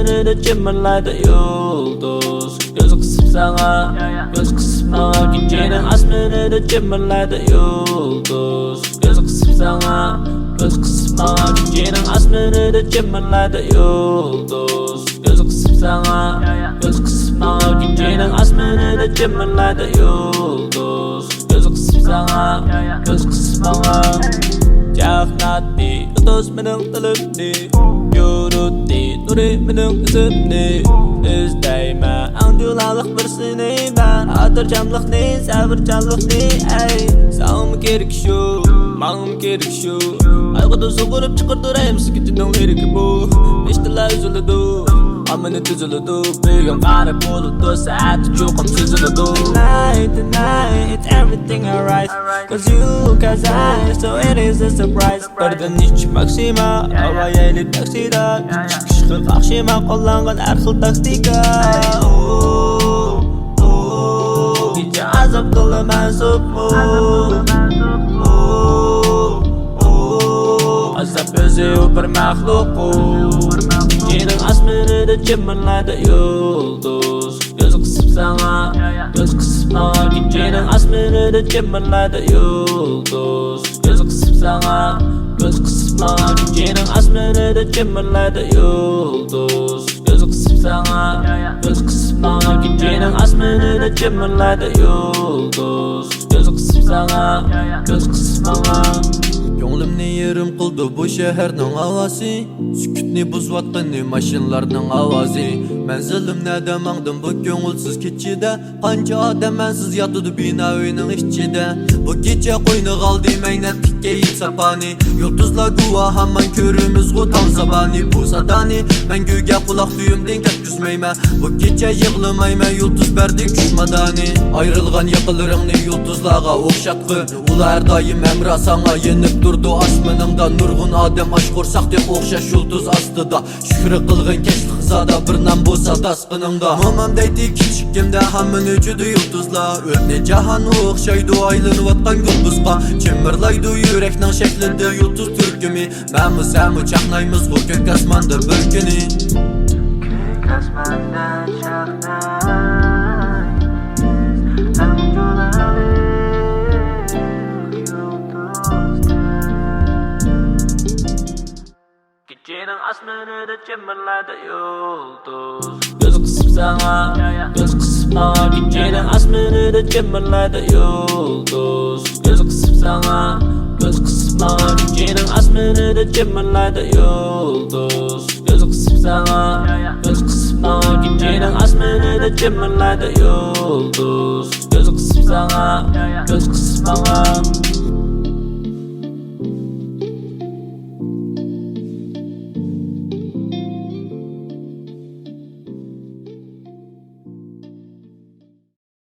asmini çimirlaydı yıldız. Gözü kısıp sana, göz kısıp bana. Gecenin asmini çimirlaydı yıldız. Gözü kısıp sana, göz kısıp bana. Gecenin asmini çimirlaydı yıldız. Gözü kısıp sana, göz kısıp bana. Gecenin asmini çimirlaydı yıldız. Gözü kısıp sana, göz kısıp bana. Jahnati, utos meneng telupni. Yuruti, nuri meneng isipni. İzdeyme, anjulalık birsini ben. Hatırcamlık ne, sabırcamlık ne, ey. Sağım gerek şu, mağım gerek şu. Aygıda soğurup çıkartırayım sıkıntının veriki bu. İşteler üzülüdü, amını tüzülüdü. Büyüm bari buluttu, saati çokum süzülüdü. Tonight, everything alright. Cause you, cause I, so it is a surprise. Birden hiç maksima, havaya elip taksida. Çıkışkı kakşima, kullangan her xil taktika. Gece azap kılı mensup mu? Azap özü bir mahluku. Gecenin asmini de çimirlaydı yıldız. Gözü kısıp sana, göz kısıp bana. Gecenin asmini de çimirlaydı yıldız. Gözü kısıp sana, göz kısıp bana. Gecenin asmini de çimirlaydı yıldız. Gözü kısıp sana, göz kısıp bana. Gecenin asmini de çimirlaydı yıldız. Gözü kısıp sana, göz kısıp bana. Ko'nglimni yerim qildi bu shaharning ovozi. Sukutni buzayotgan mashinlarning ovozi. Manzilimda mangdim bu ko'ngilsiz kechida. Qancha odam mansiz yotdi bino uyning ichida. Bu kecha qo'yni qoldi maynatlikka sapani. Yulduzlar guvoh hamon ko'rimizg'u tong sabani. Bu sadani manguga quloq tuyumdan ketkizmayman. Bu kecha yig'lamayman yulduz berdi kushmadani. Ayrilgan yiqilaringni yulduzlarga o'xshatqin. Ular doim hamra sana yenib durdu asmanımda. Nurgun adem aşk qo'rsak deb o'xshash yulduz astida. Shukr qilgin kechlik zada bir nam bo'lsa tasqiningda. Momam deydi kichikimda hammani juda yulduzlar. O'tni jahon o'xshaydi aylanayotgan yulduzga. Chimirlaydi yurakning shaklida yulduz turkumi. Ma'mi sami chaqnaymiz bu ko'k osmonda bir kuni. Ko'k osmonda chaqnay. Gecenin asmini de çimirlaydı yıldız. Gözü kısıp sana, göz kısıp bana. Gecenin asmini de çimirlaydı yıldız. Gözü kısıp sana, göz kısıp bana. Gecenin asmini de çimirlaydı yıldız. Gözü kısıp sana, göz kısıp bana. Gecenin asmini de çimirlaydı yıldız. Gözü kısıp sana, göz kısıp bana.